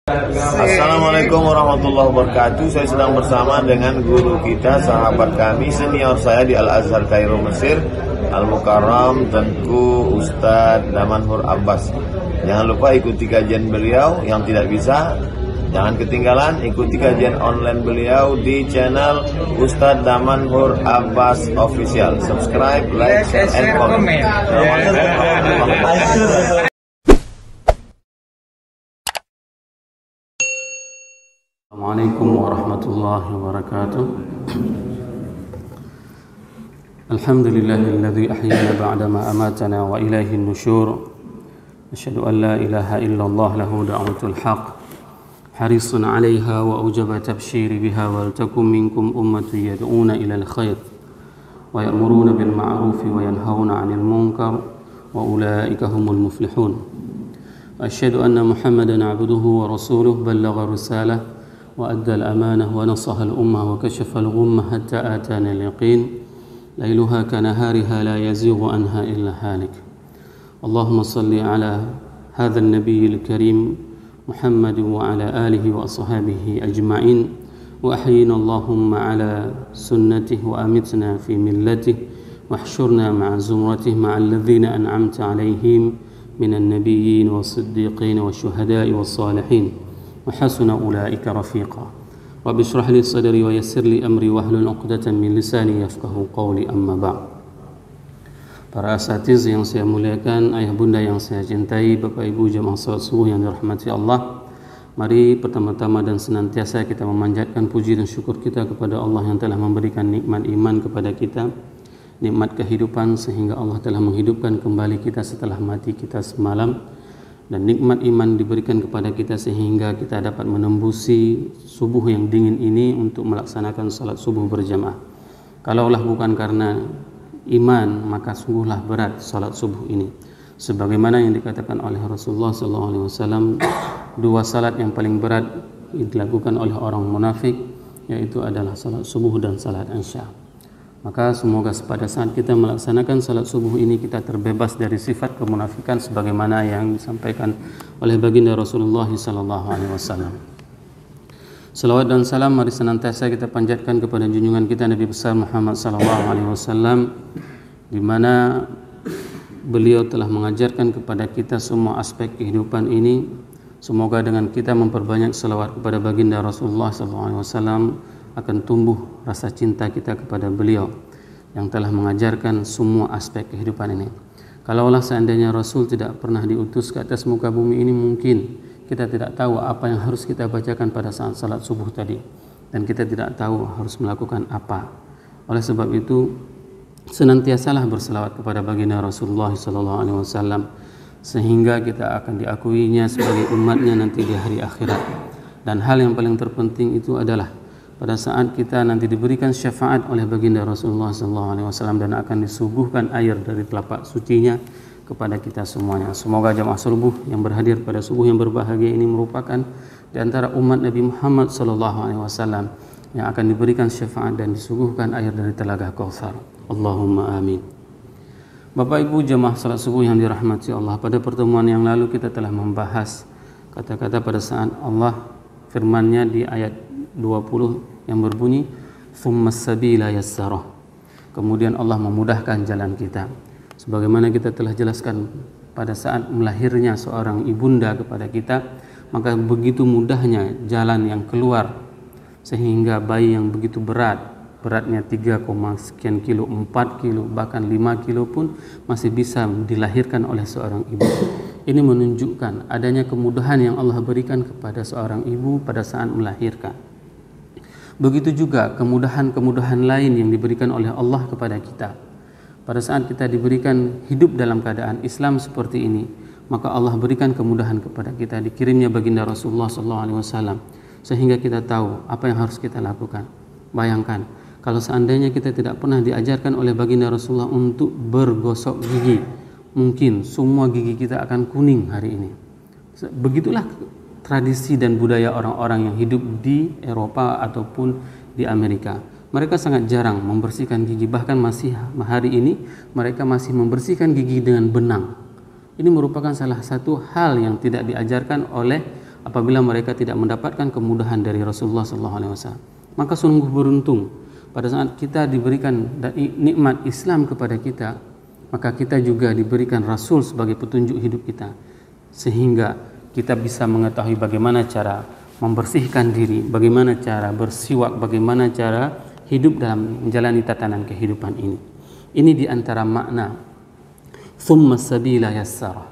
Assalamualaikum warahmatullahi wabarakatuh. Saya sedang bersama dengan guru kita, sahabat kami, senior saya di Al-Azhar Kairo Mesir, Al-Mukarram, Tengku Ustadz Damanhur Abbas. Jangan lupa ikuti kajian beliau. Yang tidak bisa, jangan ketinggalan ikuti kajian online beliau di channel Ustadz Damanhur Abbas Official. Subscribe, like, share, and comment. Assalamualaikum warahmatullahi wabarakatuh. Alhamdulillahilladzi ahyana ba'dama amatana wa ilaihi nusyur. Asyhadu an la ilaha illallah lahu da'watul haq. Harisun 'alaiha wa aujaba tabsyiri biha wal takum minkum ummatun yad'una ilal khair wa ya'muruna bil ma'ruf wa yanhauna 'anil munkar wa ulaika humul muflihun. Asyhadu anna Muhammadan 'abduhu wa rasuluhu ballagha risalah وأدى الأمانة ونصح الأمة وكشف الغمة حتى آتانا اليقين ليلها كنهارها لا يزيغ عنها إلا هالك. اللهم صل على هذا النبي الكريم محمد وعلى آله وأصحابه أجمعين وأحينا اللهم على سنته وأمتنا في ملته واحشرنا مع زمرته مع الذين أنعمت عليهم من النبيين والصديقين والشهداء والصالحين وحسن أولئك رفيقا. رب اشرح لي صدري ويسر لي أمري واحلل عقدة من لساني يفقهوا قولي أما بعد. Para asatiz yang saya muliakan, ayah bunda yang saya cintai, bapak ibu jamaah salat subuh yang dirahmati Allah, mari pertama-tama dan senantiasa kita memanjatkan puji dan syukur kita kepada Allah yang telah memberikan nikmat iman kepada kita, nikmat kehidupan sehingga Allah telah menghidupkan kembali kita setelah mati kita semalam, dan nikmat iman diberikan kepada kita sehingga kita dapat menembusi subuh yang dingin ini untuk melaksanakan salat subuh berjamaah. Kalaulah bukan karena iman, maka sungguhlah berat salat subuh ini. Sebagaimana yang dikatakan oleh Rasulullah SAW, dua salat yang paling berat dilakukan oleh orang munafik, yaitu adalah salat subuh dan salat isya. Maka semoga pada saat kita melaksanakan salat subuh ini kita terbebas dari sifat kemunafikan sebagaimana yang disampaikan oleh baginda Rasulullah SAW. Salawat dan salam mari senantiasa kita panjatkan kepada junjungan kita Nabi besar Muhammad SAW, di mana beliau telah mengajarkan kepada kita semua aspek kehidupan ini. Semoga dengan kita memperbanyak salawat kepada baginda Rasulullah SAW akan tumbuh rasa cinta kita kepada beliau yang telah mengajarkan semua aspek kehidupan ini. Kalaulah seandainya Rasul tidak pernah diutus ke atas muka bumi ini, mungkin kita tidak tahu apa yang harus kita bacakan pada saat salat subuh tadi, dan kita tidak tahu harus melakukan apa. Oleh sebab itu, senantiasalah berselawat kepada baginda Rasulullah SAW sehingga kita akan diakuinya sebagai umatnya nanti di hari akhirat. Dan hal yang paling terpenting itu adalah pada saat kita nanti diberikan syafaat oleh baginda Rasulullah SAW dan akan disuguhkan air dari telapak sucinya kepada kita semuanya. Semoga jamaah subuh yang berhadir pada subuh yang berbahagia ini merupakan di antara umat Nabi Muhammad SAW yang akan diberikan syafaat dan disuguhkan air dari telaga Kautsar. Allahumma amin. Bapak ibu jamaah salat subuh yang dirahmati Allah, pada pertemuan yang lalu kita telah membahas kata-kata pada saat Allah firman-Nya di ayat 20 yang berbunyi thummas sabila yassarah. Kemudian Allah memudahkan jalan kita. Sebagaimana kita telah jelaskan pada saat melahirnya seorang ibunda kepada kita, maka begitu mudahnya jalan yang keluar sehingga bayi yang begitu beratnya 3, sekian kilo, 4 kilo, bahkan 5 kilo pun masih bisa dilahirkan oleh seorang ibu. Ini menunjukkan adanya kemudahan yang Allah berikan kepada seorang ibu pada saat melahirkan. Begitu juga kemudahan-kemudahan lain yang diberikan oleh Allah kepada kita. Pada saat kita diberikan hidup dalam keadaan Islam seperti ini, maka Allah berikan kemudahan kepada kita, dikirimnya baginda Rasulullah SAW sehingga kita tahu apa yang harus kita lakukan. Bayangkan kalau seandainya kita tidak pernah diajarkan oleh baginda Rasulullah untuk bergosok gigi, mungkin semua gigi kita akan kuning hari ini. Begitulah tradisi dan budaya orang-orang yang hidup di Eropa ataupun di Amerika. Mereka sangat jarang membersihkan gigi, bahkan masih hari ini mereka masih membersihkan gigi dengan benang. Ini merupakan salah satu hal yang tidak diajarkan oleh apabila mereka tidak mendapatkan kemudahan dari Rasulullah SAW. Maka sungguh beruntung pada saat kita diberikan nikmat Islam kepada kita, maka kita juga diberikan Rasul sebagai petunjuk hidup kita, sehingga kita bisa mengetahui bagaimana cara membersihkan diri, bagaimana cara bersiwak, bagaimana cara hidup dalam menjalani tatanan kehidupan ini. Ini diantara makna thumma sabila yassara.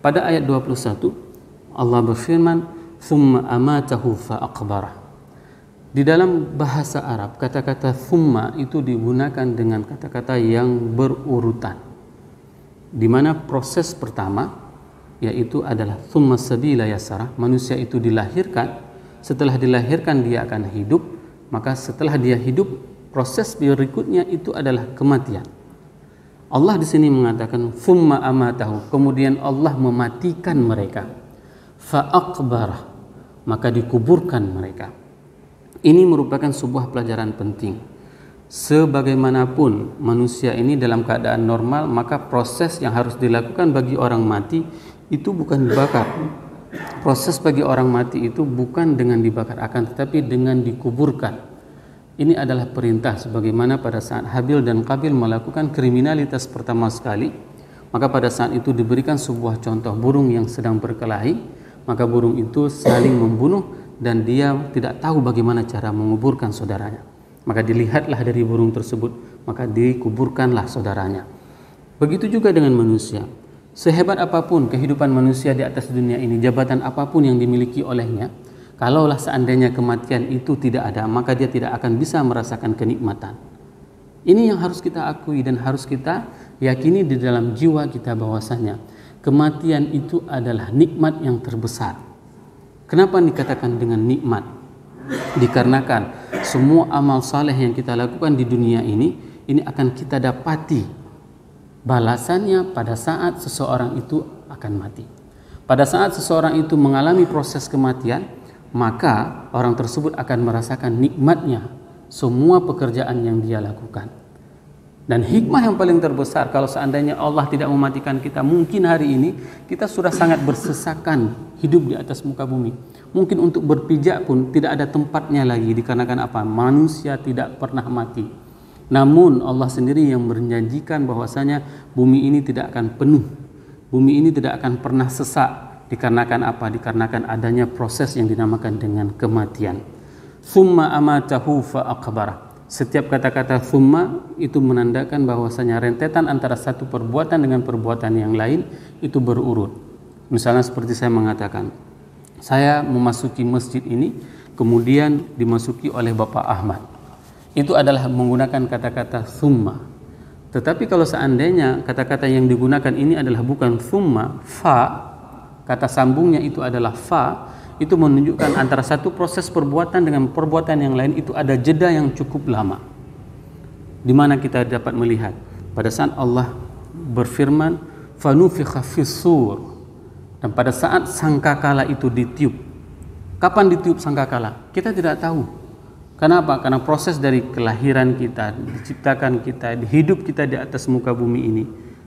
Pada ayat 21 Allah berfirman thumma amatahu fa aqbarah. Di dalam bahasa Arab, kata-kata thumma itu digunakan dengan kata-kata yang berurutan, di mana proses pertama yaitu adalah thumma sabila yassara, manusia itu dilahirkan, setelah dilahirkan dia akan hidup, maka setelah dia hidup, proses berikutnya itu adalah kematian. Allah di sini mengatakan thumma amatahu, kemudian Allah mematikan mereka, fa aqbarah, maka dikuburkan mereka. Ini merupakan sebuah pelajaran penting. Sebagaimanapun manusia ini dalam keadaan normal, maka proses yang harus dilakukan bagi orang mati itu bukan dibakar. Proses bagi orang mati itu bukan dengan dibakar, akan tetapi dengan dikuburkan. Ini adalah perintah, sebagaimana pada saat Habil dan Qabil melakukan kriminalitas pertama sekali, maka pada saat itu diberikan sebuah contoh burung yang sedang berkelahi, maka burung itu saling membunuh dan dia tidak tahu bagaimana cara menguburkan saudaranya. Maka dilihatlah dari burung tersebut, maka dikuburkanlah saudaranya. Begitu juga dengan manusia. Sehebat apapun kehidupan manusia di atas dunia ini, jabatan apapun yang dimiliki olehnya, kalaulah seandainya kematian itu tidak ada, maka dia tidak akan bisa merasakan kenikmatan. Ini yang harus kita akui dan harus kita yakini di dalam jiwa kita, bahwasanya kematian itu adalah nikmat yang terbesar. Kenapa dikatakan dengan nikmat? Dikarenakan semua amal saleh yang kita lakukan di dunia ini akan kita dapati balasannya pada saat seseorang itu akan mati. Pada saat seseorang itu mengalami proses kematian, maka orang tersebut akan merasakan nikmatnya semua pekerjaan yang dia lakukan. Dan hikmah yang paling terbesar, kalau seandainya Allah tidak mematikan kita, mungkin hari ini kita sudah sangat bersesakan hidup di atas muka bumi. Mungkin untuk berpijak pun tidak ada tempatnya lagi, dikarenakan apa? Manusia tidak pernah mati. Namun Allah sendiri yang menjanjikan bahwasanya bumi ini tidak akan penuh, bumi ini tidak akan pernah sesak. Dikarenakan apa? Dikarenakan adanya proses yang dinamakan dengan kematian. Thumma amatahu fa aqbarah. Setiap kata-kata thumma itu menandakan bahwasanya rentetan antara satu perbuatan dengan perbuatan yang lain itu berurut. Misalnya seperti saya mengatakan, saya memasuki masjid ini, kemudian dimasuki oleh Bapak Ahmad. Itu adalah menggunakan kata-kata thumma. Tetapi kalau seandainya kata-kata yang digunakan ini adalah bukan thumma, fa, kata sambungnya itu adalah fa, itu menunjukkan antara satu proses perbuatan dengan perbuatan yang lain itu ada jeda yang cukup lama. Di mana kita dapat melihat pada saat Allah berfirman fanufikha fis-sur, dan pada saat sangkakala itu ditiup. Kapan ditiup sangkakala? Kita tidak tahu. Kenapa? Karena proses dari kelahiran kita, diciptakan kita, hidup kita di atas muka bumi ini,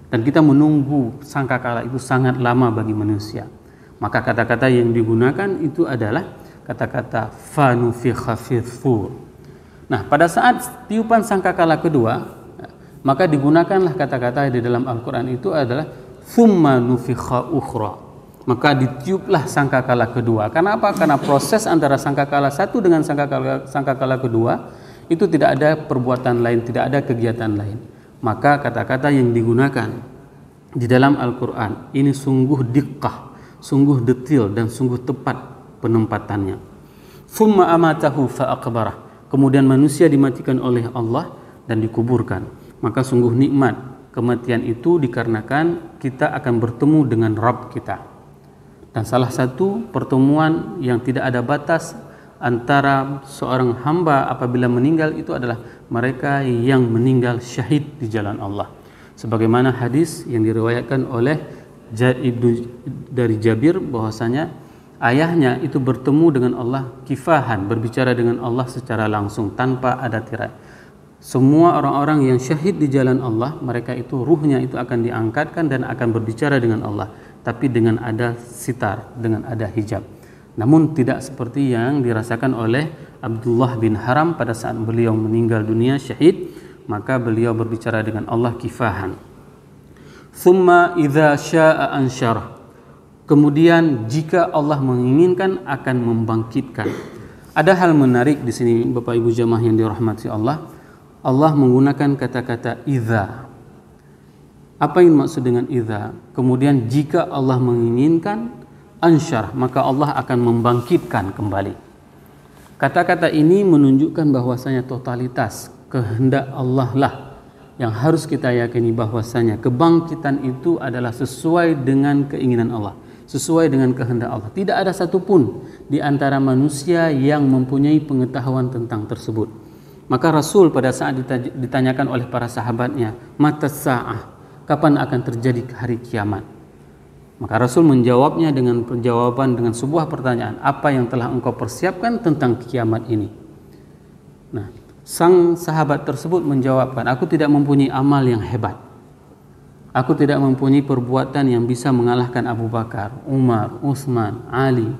dan kita menunggu sangkakala itu sangat lama bagi manusia. Maka kata-kata yang digunakan itu adalah kata-kata fanufikha fis-sur. Nah, pada saat tiupan sangkakala kedua, maka digunakanlah kata-kata di dalam Al-Quran itu adalah thumma nufikha ukhra. Maka ditiuplah sangkakala kedua. Karena apa? Karena proses antara sangkakala satu dengan sangkakala kedua itu tidak ada perbuatan lain, tidak ada kegiatan lain. Maka kata-kata yang digunakan di dalam Al-Quran ini sungguh diqqah, sungguh detail dan sungguh tepat penempatannya. Thumma amatahu fa aqbarah. Kemudian manusia dimatikan oleh Allah dan dikuburkan. Maka sungguh nikmat kematian itu dikarenakan kita akan bertemu dengan Rabb kita. Dan salah satu pertemuan yang tidak ada batas antara seorang hamba apabila meninggal itu adalah mereka yang meninggal syahid di jalan Allah. Sebagaimana hadis yang diriwayatkan oleh dari Jabir bahwasanya ayahnya itu bertemu dengan Allah kifahan, berbicara dengan Allah secara langsung tanpa ada tirai. Semua orang-orang yang syahid di jalan Allah, mereka itu ruhnya itu akan diangkatkan dan akan berbicara dengan Allah, tapi dengan ada sitar, dengan ada hijab. Namun tidak seperti yang dirasakan oleh Abdullah bin Haram pada saat beliau meninggal dunia syahid, maka beliau berbicara dengan Allah kifahan. Thumma idza syaa'a ansyarah. Kemudian jika Allah menginginkan akan membangkitkan. Ada hal menarik di sini Bapak Ibu jamaah yang dirahmati Allah. Allah menggunakan kata-kata idza. Apa yang maksud dengan idza? Kemudian jika Allah menginginkan ansyar, maka Allah akan membangkitkan kembali. Kata-kata ini menunjukkan bahwasanya totalitas kehendak Allah lah yang harus kita yakini, bahwasanya kebangkitan itu adalah sesuai dengan keinginan Allah, sesuai dengan kehendak Allah. Tidak ada satupun di antara manusia yang mempunyai pengetahuan tentang tersebut. Maka Rasul pada saat ditanyakan oleh para sahabatnya, matas sa'ah, kapan akan terjadi hari kiamat? Maka Rasul menjawabnya dengan sebuah pertanyaan, apa yang telah engkau persiapkan tentang kiamat ini? Nah, sang sahabat tersebut menjawabkan, aku tidak mempunyai amal yang hebat. Aku tidak mempunyai perbuatan yang bisa mengalahkan Abu Bakar, Umar, Utsman, Ali.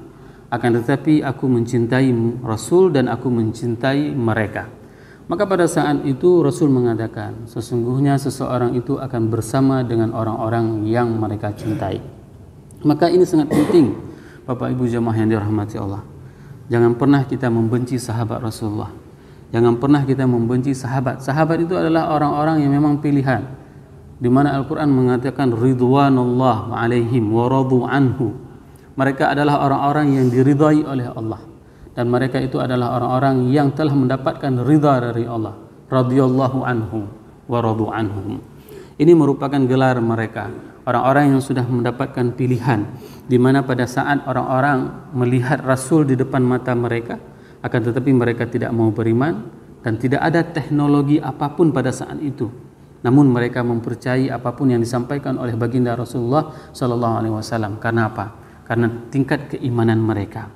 Akan tetapi aku mencintai Rasul dan aku mencintai mereka. Maka pada saat itu Rasul mengatakan, sesungguhnya seseorang itu akan bersama dengan orang-orang yang mereka cintai. Maka ini sangat penting Bapak Ibu jamaah yang dirahmati Allah. Jangan pernah kita membenci sahabat Rasulullah. Jangan pernah kita membenci sahabat. Sahabat itu adalah orang-orang yang memang pilihan, di mana Al-Quran mengatakan ridwanullah alaihim wa radu anhu. Mereka adalah orang-orang yang diridai oleh Allah, dan mereka itu adalah orang-orang yang telah mendapatkan ridha dari Allah. Radhiyallahu anhu wa radu anhum. Ini merupakan gelar mereka, orang-orang yang sudah mendapatkan pilihan, di mana pada saat orang-orang melihat Rasul di depan mata mereka, akan tetapi mereka tidak mau beriman dan tidak ada teknologi apapun pada saat itu. Namun mereka mempercayai apapun yang disampaikan oleh baginda Rasulullah sallallahu alaihi wasallam. Karena apa? Karena tingkat keimanan mereka.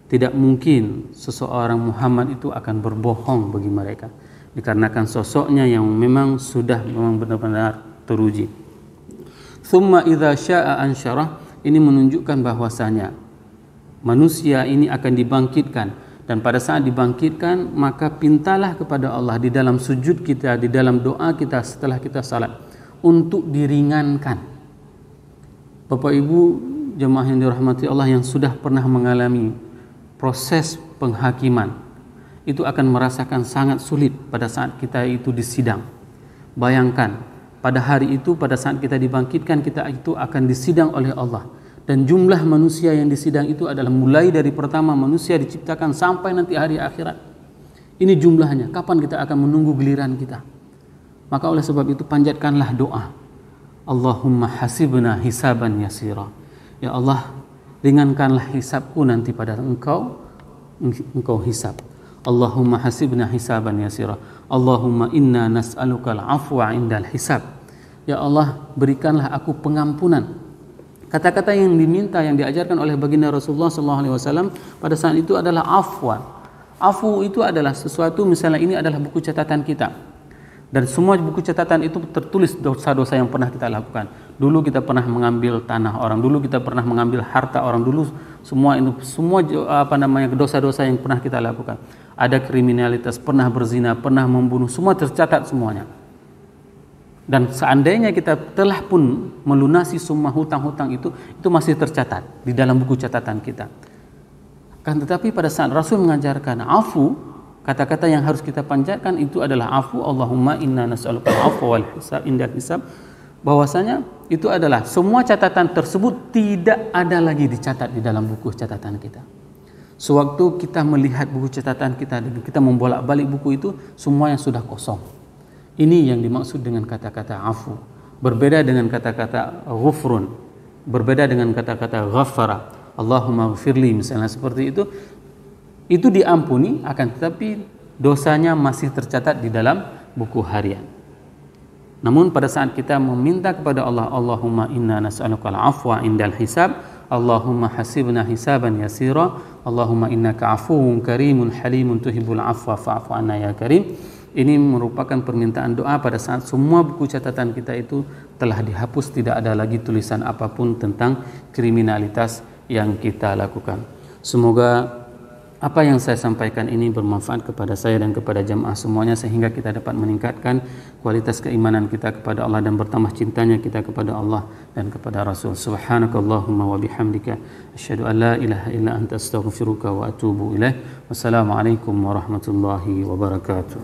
Tidak mungkin seseorang Muhammad itu akan berbohong bagi mereka, dikarenakan sosoknya yang memang benar-benar teruji. Thumma idza syaa'a ansyarah, ini menunjukkan bahwasanya manusia ini akan dibangkitkan, dan pada saat dibangkitkan maka pintalah kepada Allah di dalam sujud kita, di dalam doa kita setelah kita salat, untuk diringankan. Bapak Ibu jemaah yang dirahmati Allah yang sudah pernah mengalami proses penghakiman, itu akan merasakan sangat sulit pada saat kita itu disidang. Bayangkan pada hari itu, pada saat kita dibangkitkan, kita itu akan disidang oleh Allah, dan jumlah manusia yang disidang itu adalah mulai dari pertama manusia diciptakan sampai nanti hari akhirat. Ini jumlahnya. Kapan kita akan menunggu giliran kita? Maka oleh sebab itu panjatkanlah doa, Allahumma hasibna hisaban yasira. Ya Allah, ringankanlah hisabku nanti pada engkau hisab. Allahumma hasibna hisaban yasira. Allahumma inna nas'alukal afwa indal hisab. Ya Allah, berikanlah aku pengampunan. Kata-kata yang diminta, yang diajarkan oleh baginda Rasulullah SAW pada saat itu adalah afwan. Afu itu adalah sesuatu, misalnya ini adalah buku catatan kita, dan semua buku catatan itu tertulis dosa-dosa yang pernah kita lakukan. Dulu kita pernah mengambil tanah orang, dulu kita pernah mengambil harta orang, dulu semua dosa-dosa yang pernah kita lakukan. Ada kriminalitas, pernah berzina, pernah membunuh, semua tercatat semuanya. Dan seandainya kita telah pun melunasi semua hutang-hutang itu masih tercatat di dalam buku catatan kita. Kan tetapi pada saat Rasul mengajarkan afu, kata-kata yang harus kita panjatkan itu adalah afu. Allahumma inna nas'alukal afwa wal hisab indal hisab. Bahwasanya itu adalah semua catatan tersebut tidak ada lagi dicatat di dalam buku catatan kita. Sewaktu kita melihat buku catatan kita dan kita membolak-balik buku itu, semua yang sudah kosong. Ini yang dimaksud dengan kata-kata afu. Berbeda dengan kata-kata ghufrun, berbeda dengan kata-kata ghafara. Allahumma ghfirli misalnya seperti itu diampuni, akan tetapi dosanya masih tercatat di dalam buku harian. Namun pada saat kita meminta kepada Allah, Allahumma inna nas'alukal afwa indal hisab, Allahumma hasibna hisaban yasira, Allahumma innaka afuwun karimun halimun tuhibbul afwa fa'fu anna ya karim. Ini merupakan permintaan doa pada saat semua buku catatan kita itu telah dihapus, tidak ada lagi tulisan apapun tentang kriminalitas yang kita lakukan. Semoga apa yang saya sampaikan ini bermanfaat kepada saya dan kepada jamaah semuanya, sehingga kita dapat meningkatkan kualitas keimanan kita kepada Allah dan bertambah cintanya kita kepada Allah dan kepada Rasul. Subhanakallahumma wa bihamdika asyhadu an la ilaha illa anta astaghfiruka wa atubu ilaik. Wassalamualaikum warahmatullahi wabarakatuh.